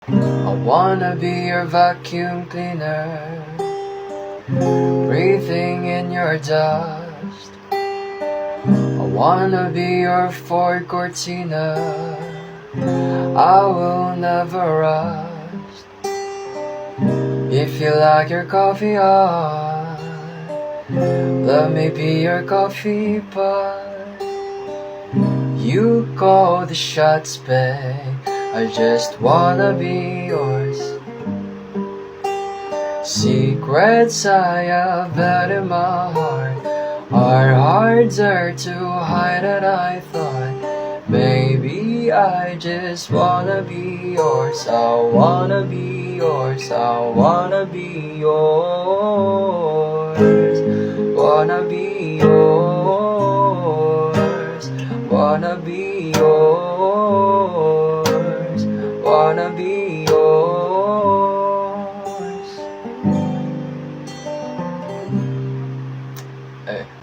I wanna be your vacuum cleaner, breathing in your dust. I wanna be your Ford Cortina, I will never rust. If you like your coffee hot, let me be your coffee pot. You call the shots, babe, I just wanna be yours. Secrets I have had in my heart are harder to hide than I thought. Maybe I just wanna be yours. I wanna be yours. I wanna be yours. Wanna be yours. Wanna be yours. Wanna be yours. Hey.